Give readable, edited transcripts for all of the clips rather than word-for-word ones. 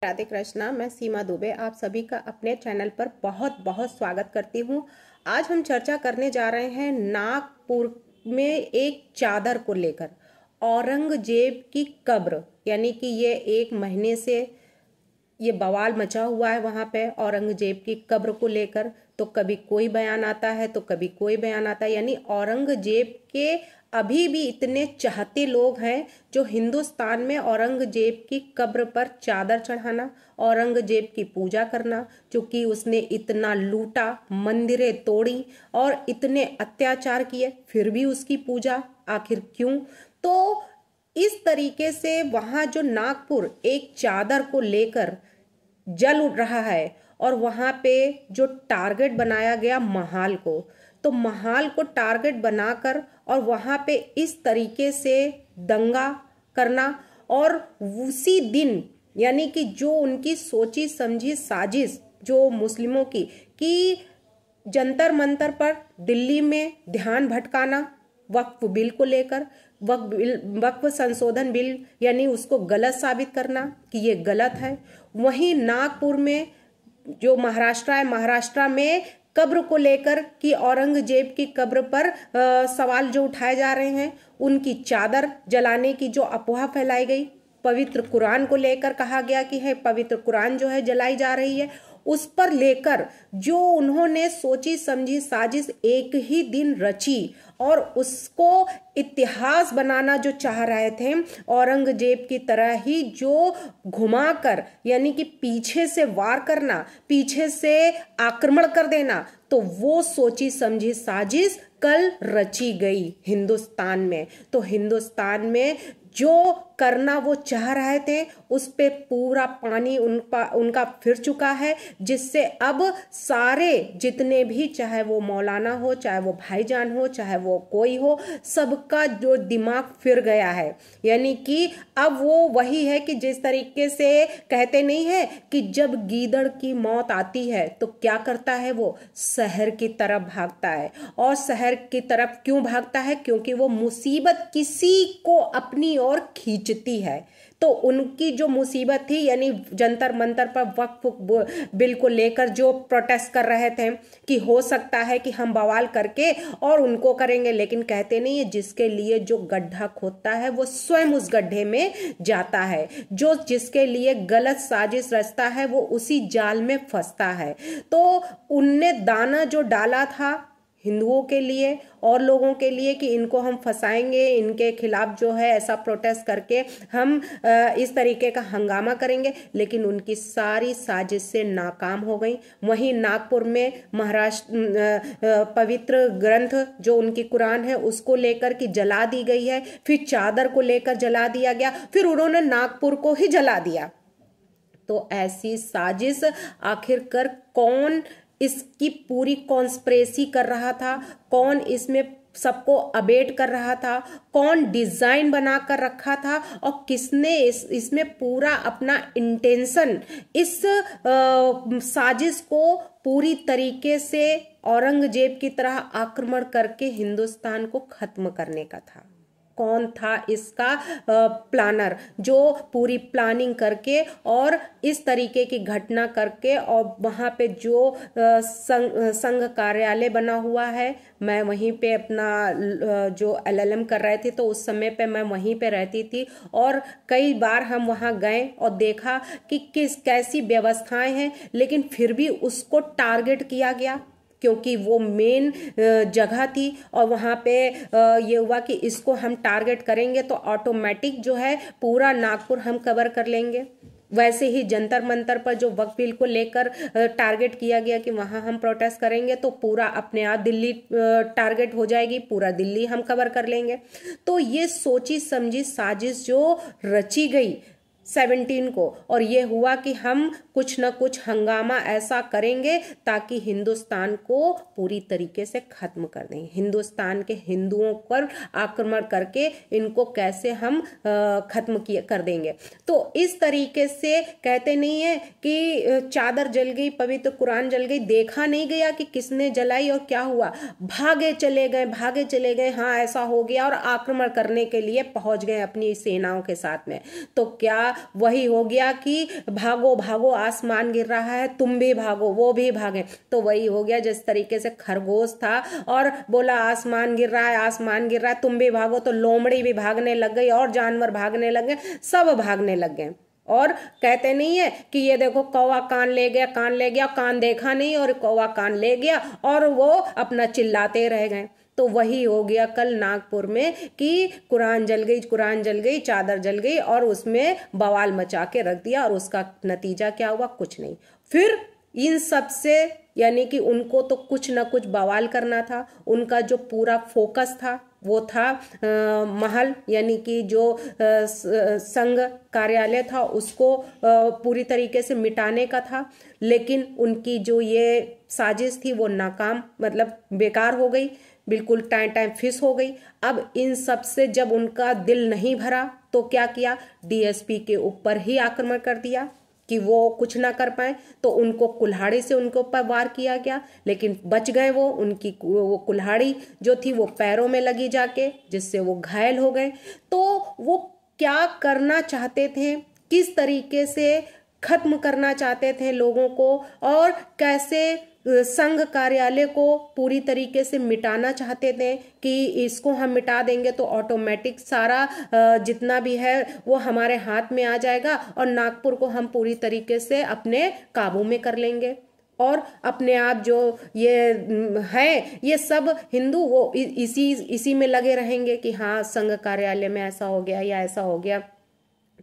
राधे कृष्णा। मैं सीमा दुबे आप सभी का अपने चैनल पर बहुत बहुत स्वागत करती हूँ। आज हम चर्चा करने जा रहे हैं नागपुर में एक चादर को लेकर। औरंगजेब की कब्र, यानी कि ये एक महीने से ये बवाल मचा हुआ है वहां पे औरंगजेब की कब्र को लेकर। तो कभी कोई बयान आता है तो कभी कोई बयान आता है, यानी औरंगजेब के अभी भी इतने चाहते लोग हैं जो हिंदुस्तान में औरंगजेब की कब्र पर चादर चढ़ाना, औरंगजेब की पूजा करना, क्योंकि उसने इतना लूटा, मंदिरें तोड़ी और इतने अत्याचार किए, फिर भी उसकी पूजा आखिर क्यों? तो इस तरीके से वहां जो नागपुर एक चादर को लेकर जल उठ रहा है और वहां पे जो टारगेट बनाया गया महाल को, तो महाल को टारगेट बनाकर और वहां पे इस तरीके से दंगा करना और उसी दिन, यानी कि जो उनकी सोची समझी साजिश जो मुस्लिमों की कि जंतर मंतर पर दिल्ली में ध्यान भटकाना वक्फ बिल को लेकर, वक्फ संशोधन बिल, यानी उसको गलत साबित करना कि ये गलत है। वहीं नागपुर में जो महाराष्ट्र है, महाराष्ट्र में कब्र को लेकर कि औरंगजेब की कब्र पर सवाल जो उठाए जा रहे हैं, उनकी चादर जलाने की जो अफवाह फैलाई गई, पवित्र कुरान को लेकर कहा गया कि है पवित्र कुरान जो है जलाई जा रही है, उस पर लेकर जो उन्होंने सोची समझी साजिश एक ही दिन रची और उसको इतिहास बनाना जो चाह रहे थे, औरंगजेब की तरह ही जो घुमाकर, यानी कि पीछे से वार करना, पीछे से आक्रमण कर देना, तो वो सोची समझी साजिश कल रची गई हिंदुस्तान में। तो हिंदुस्तान में जो करना वो चाह रहे थे उस पे पूरा पानी उनका फिर चुका है, जिससे अब सारे जितने भी, चाहे वो मौलाना हो, चाहे वो भाईजान हो, चाहे वो कोई हो, सबका जो दिमाग फिर गया है। यानी कि अब वो वही है कि जिस तरीके से कहते नहीं है कि जब गीदड़ की मौत आती है तो क्या करता है, वो शहर की तरफ भागता है। और शहर की तरफ क्यों भागता है? क्योंकि वो मुसीबत किसी को अपनी ओर खींचती है। तो उनकी जो मुसीबत थी, यानी जंतर मंतर पर वक्फ बिल को लेकर जो प्रोटेस्ट कर रहे थे कि हो सकता है कि हम बवाल करके और उनको करेंगे, लेकिन कहते नहीं है जिसके लिए जो गड्ढा खोदता है वो स्वयं उस गड्ढे में जाता है, जो जिसके लिए गलत साजिश रचता है वो उसी जाल में फंसता है। तो उनने दाना जो डाला था हिंदुओं के लिए और लोगों के लिए कि इनको हम फंसाएंगे, इनके खिलाफ जो है ऐसा प्रोटेस्ट करके हम इस तरीके का हंगामा करेंगे, लेकिन उनकी सारी साजिश से नाकाम हो गई। वहीं नागपुर में महाराष्ट्र पवित्र ग्रंथ जो उनकी कुरान है उसको लेकर कि जला दी गई है, फिर चादर को लेकर जला दिया गया, फिर उन्होंने नागपुर को ही जला दिया। तो ऐसी साजिश आखिरकार कौन इसकी पूरी कॉन्स्पिरेसी कर रहा था, कौन इसमें सबको अबेट कर रहा था, कौन डिजाइन बना कर रखा था और किसने इसमें पूरा अपना इंटेंशन इस साजिश को पूरी तरीके से औरंगजेब की तरह आक्रमण करके हिंदुस्तान को खत्म करने का था? कौन था इसका प्लानर जो पूरी प्लानिंग करके और इस तरीके की घटना करके, और वहां पे जो संघ कार्यालय बना हुआ है, मैं वहीं पे अपना जो LLM कर रहे थे तो उस समय पे मैं वहीं पे रहती थी और कई बार हम वहां गए और देखा कि कैसी व्यवस्थाएं हैं, लेकिन फिर भी उसको टारगेट किया गया क्योंकि वो मेन जगह थी और वहाँ पे ये हुआ कि इसको हम टारगेट करेंगे तो ऑटोमेटिक जो है पूरा नागपुर हम कवर कर लेंगे। वैसे ही जंतर मंतर पर जो वक्फ बिल को लेकर टारगेट किया गया कि वहाँ हम प्रोटेस्ट करेंगे तो पूरा अपने आप दिल्ली टारगेट हो जाएगी, पूरा दिल्ली हम कवर कर लेंगे। तो ये सोची समझी साजिश जो रची गई 17 को, और ये हुआ कि हम कुछ न कुछ हंगामा ऐसा करेंगे ताकि हिंदुस्तान को पूरी तरीके से खत्म कर दें, हिंदुस्तान के हिंदुओं पर आक्रमण करके इनको कैसे हम खत्म कर देंगे। तो इस तरीके से कहते नहीं है कि चादर जल गई, पवित्र कुरान जल गई, देखा नहीं गया कि किसने जलाई और क्या हुआ, भागे चले गए, हाँ ऐसा हो गया और आक्रमण करने के लिए पहुंच गए अपनी सेनाओं के साथ में। तो क्या वही हो गया कि भागो भागो आसमान गिर रहा है, तुम भी भागो, वो भी भागे। तो वही हो गया जिस तरीके से खरगोश था और बोला आसमान गिर रहा है, आसमान गिर रहा है, तुम भी भागो, तो लोमड़ी भी भागने लग गई और जानवर भागने लग गए, सब भागने लग गए। और कहते नहीं है कि ये देखो कौवा कान ले गया, कान ले गया, कान देखा नहीं और कौवा कान ले गया, और वो अपना चिल्लाते रह गए। तो वही हो गया कल नागपुर में कि कुरान जल गई, कुरान जल गई, चादर जल गई और उसमें बवाल मचा के रख दिया, और उसका नतीजा क्या हुआ? कुछ नहीं। फिर इन सब से यानी कि उनको तो कुछ ना कुछ बवाल करना था, उनका जो पूरा फोकस था वो था महल यानी कि जो संघ कार्यालय था उसको पूरी तरीके से मिटाने का था। लेकिन उनकी जो ये साजिश थी वो नाकाम, मतलब बेकार हो गई, बिल्कुल टाइम टाइम फिस हो गई। अब इन सब से जब उनका दिल नहीं भरा तो क्या किया? डीएसपी के ऊपर ही आक्रमण कर दिया कि वो कुछ ना कर पाए, तो उनको कुल्हाड़ी से उनके ऊपर वार किया गया, लेकिन बच गए वो। उनकी वो कुल्हाड़ी जो थी वो पैरों में लगी जाके, जिससे वो घायल हो गए। तो वो क्या करना चाहते थे, किस तरीके से खत्म करना चाहते थे लोगों को, और कैसे संघ कार्यालय को पूरी तरीके से मिटाना चाहते थे कि इसको हम मिटा देंगे तो ऑटोमेटिक सारा जितना भी है वो हमारे हाथ में आ जाएगा और नागपुर को हम पूरी तरीके से अपने काबू में कर लेंगे। और अपने आप जो ये है ये सब हिंदू वो इसी में लगे रहेंगे कि हाँ संघ कार्यालय में ऐसा हो गया या ऐसा हो गया।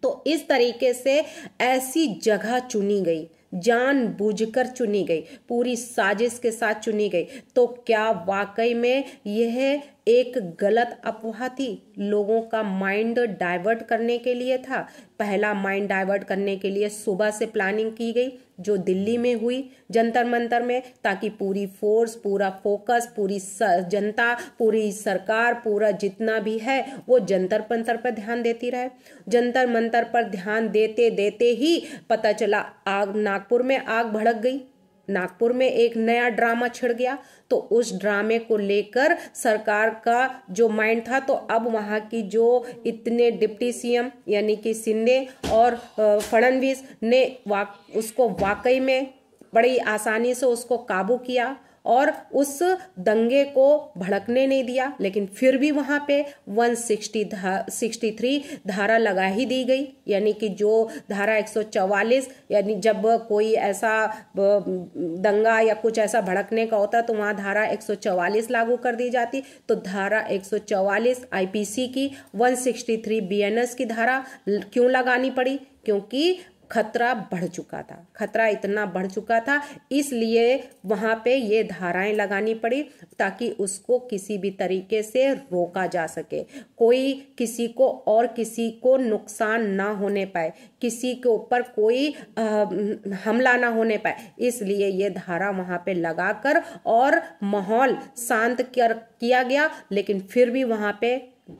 तो इस तरीके से ऐसी जगह चुनी गई, जानबूझकर चुनी गई, पूरी साजिश के साथ चुनी गई। तो क्या वाकई में यह एक गलत अफवाह थी? लोगों का माइंड डाइवर्ट करने के लिए था। पहला माइंड डाइवर्ट करने के लिए सुबह से प्लानिंग की गई जो दिल्ली में हुई जंतर मंतर में, ताकि पूरी फोर्स, पूरा फोकस, पूरी जनता, पूरी सरकार, पूरा जितना भी है वो जंतर मंतर पर ध्यान देती रहे। जंतर मंतर पर ध्यान देते देते ही पता चला आग, नागपुर में आग भड़क गई, नागपुर में एक नया ड्रामा छिड़ गया। तो उस ड्रामे को लेकर सरकार का जो माइंड था, तो अब वहां की जो इतने डिप्टी सीएम यानी कि शिंदे और फडणवीस ने उसको वाकई में बड़ी आसानी से उसको काबू किया और उस दंगे को भड़कने नहीं दिया। लेकिन फिर भी वहां पे 163 धारा लगा ही दी गई, यानी कि जो धारा 144, यानी जब कोई ऐसा दंगा या कुछ ऐसा भड़कने का होता तो वहां धारा 144 लागू कर दी जाती। तो धारा 144 आईपीसी की, 163 बीएनएस की धारा क्यों लगानी पड़ी? क्योंकि खतरा बढ़ चुका था, खतरा इतना बढ़ चुका था, इसलिए वहां पे ये धाराएं लगानी पड़ी ताकि उसको किसी भी तरीके से रोका जा सके, कोई किसी को और किसी को नुकसान ना होने पाए, किसी के ऊपर कोई हमला ना होने पाए। इसलिए ये धारा वहां पे लगाकर और माहौल शांत किया गया। लेकिन फिर भी वहां पे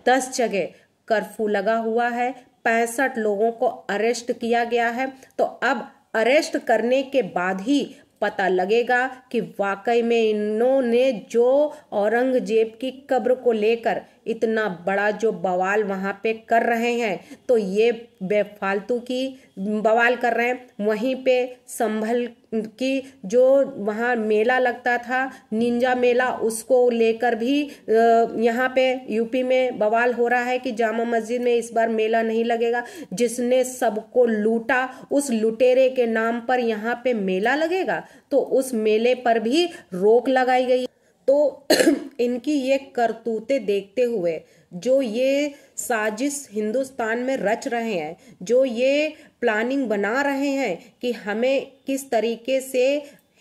10 जगह कर्फ्यू लगा हुआ है, 65 लोगों को अरेस्ट किया गया है। तो अब अरेस्ट करने के बाद ही पता लगेगा कि वाकई में इन्होंने जो औरंगजेब की कब्र को लेकर इतना बड़ा जो बवाल वहां पे कर रहे हैं, तो ये बेफालतू की बवाल कर रहे हैं। वहीं पे संभल की जो वहाँ मेला लगता था, निंजा मेला, उसको लेकर भी यहाँ पे यूपी में बवाल हो रहा है कि जामा मस्जिद में इस बार मेला नहीं लगेगा। जिसने सबको लूटा उस लुटेरे के नाम पर यहाँ पे मेला लगेगा, तो उस मेले पर भी रोक लगाई गई। तो इनकी ये करतूतें देखते हुए जो ये साजिश हिंदुस्तान में रच रहे हैं, जो ये प्लानिंग बना रहे हैं कि हमें किस तरीके से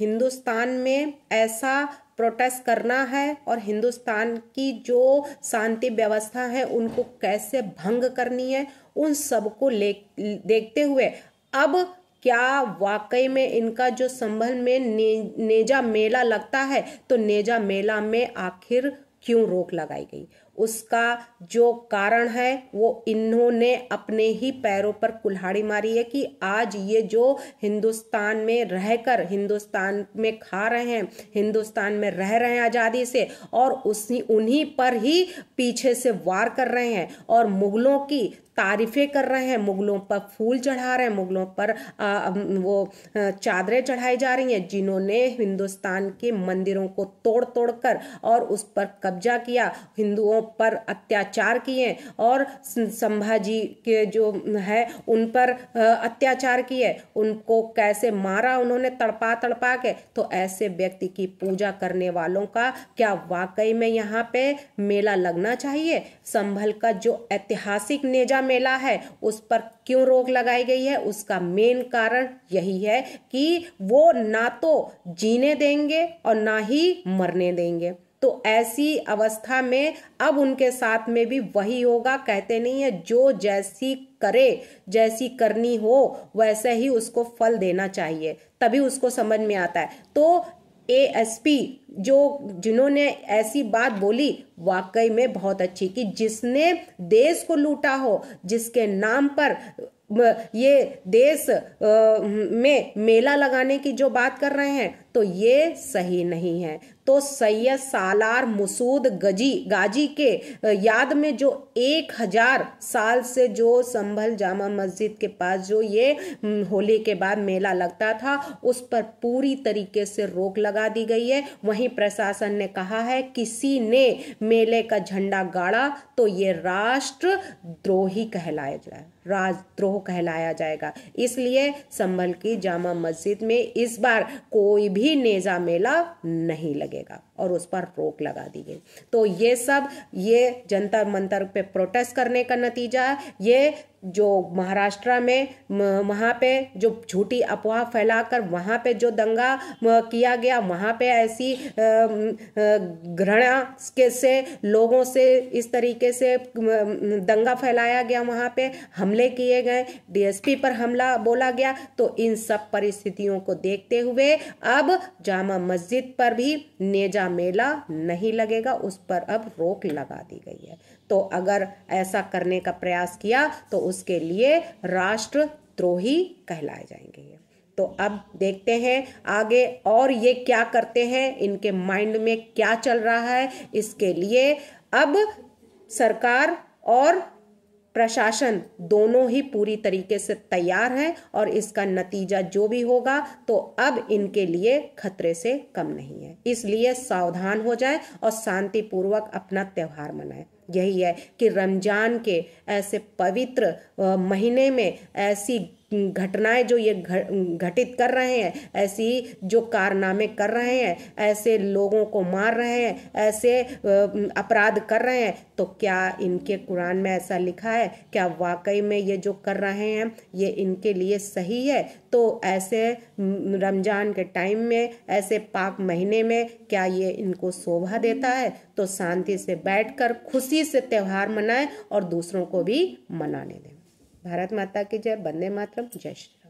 हिंदुस्तान में ऐसा प्रोटेस्ट करना है और हिंदुस्तान की जो शांति व्यवस्था है उनको कैसे भंग करनी है, उन सबको देखते हुए अब क्या वाकई में इनका जो संभल में नेजा मेला लगता है, तो नेजा मेला में आखिर क्यों रोक लगाई गई, उसका जो कारण है वो इन्होंने अपने ही पैरों पर कुल्हाड़ी मारी है कि आज ये जो हिंदुस्तान में रहकर हिंदुस्तान में खा रहे हैं, हिंदुस्तान में रह रहे हैं आज़ादी से, और उन्हीं पर ही पीछे से वार कर रहे हैं और मुगलों की तारीफें कर रहे हैं, मुगलों पर फूल चढ़ा रहे हैं, मुगलों पर वो चादरें चढ़ाई जा रही हैं, जिन्होंने हिंदुस्तान के मंदिरों को तोड़ तोड़ कर और उस पर कब्जा किया, हिंदुओं पर अत्याचार किए और संभाजी के जो है उन पर अत्याचार किए, उनको कैसे मारा उन्होंने तड़पा तड़पा के। तो ऐसे व्यक्ति की पूजा करने वालों का क्या वाकई में यहाँ पे मेला लगना चाहिए? संभल का जो ऐतिहासिक नेजा मेला है उस पर क्यों रोक लगाई गई है? उसका मेन कारण यही है कि वो ना तो जीने देंगे और ना ही मरने देंगे। तो ऐसी अवस्था में अब उनके साथ में भी वही होगा। कहते नहीं है, जो जैसी करे, जैसी करनी हो वैसे ही उसको फल देना चाहिए, तभी उसको समझ में आता है। तो एएसपी जिन्होंने ऐसी बात बोली वाकई में बहुत अच्छी, कि जिसने देश को लूटा हो, जिसके नाम पर ये देश में मेला लगाने की जो बात कर रहे हैं, तो ये सही नहीं है। तो सैयद सालार मसूद गाजी के याद में जो 1000 साल से जो संभल जामा मस्जिद के पास जो ये होली के बाद मेला लगता था, उस पर पूरी तरीके से रोक लगा दी गई है। वहीं प्रशासन ने कहा है किसी ने मेले का झंडा गाड़ा तो ये राष्ट्रद्रोही कहलाया जाए, राजद्रोह कहलाया जाएगा। इसलिए संभल की जामा मस्जिद में इस बार कोई भी नेजा मेला नहीं लगेगा और उस पर रोक लगा दी गई। तो ये सब ये जंतर मंतर पे प्रोटेस्ट करने का नतीजा है। ये जो महाराष्ट्र में वहाँ पे जो झूठी अफवाह फैलाकर वहाँ पे जो दंगा किया गया, वहाँ पे ऐसी घृणा से लोगों से इस तरीके से दंगा फैलाया गया, वहाँ पे हमले किए गए, डीएसपी पर हमला बोला गया। तो इन सब परिस्थितियों को देखते हुए अब जामा मस्जिद पर भी नेजा मेला नहीं लगेगा, उस पर अब रोक लगा दी गई है। तो अगर ऐसा करने का प्रयास किया तो उसके लिए राष्ट्रद्रोही कहलाए जाएंगे। तो अब देखते हैं आगे और ये क्या करते हैं, इनके माइंड में क्या चल रहा है। इसके लिए अब सरकार और प्रशासन दोनों ही पूरी तरीके से तैयार हैं और इसका नतीजा जो भी होगा तो अब इनके लिए खतरे से कम नहीं है। इसलिए सावधान हो जाए और शांतिपूर्वक अपना त्यौहार मनाएं। यही है कि रमजान के ऐसे पवित्र महीने में ऐसी घटनाएं जो ये घटित कर रहे हैं, ऐसी जो कारनामे कर रहे हैं, ऐसे लोगों को मार रहे हैं, ऐसे अपराध कर रहे हैं, तो क्या इनके कुरान में ऐसा लिखा है? क्या वाकई में ये जो कर रहे हैं ये इनके लिए सही है? तो ऐसे रमजान के टाइम में, ऐसे पाक महीने में क्या ये इनको शोभा देता है? तो शांति से बैठकर खुशी से त्यौहार मनाएं और दूसरों को भी मनाने दें। भारत माता की जय। वंदे मातरम। जय श्री राम।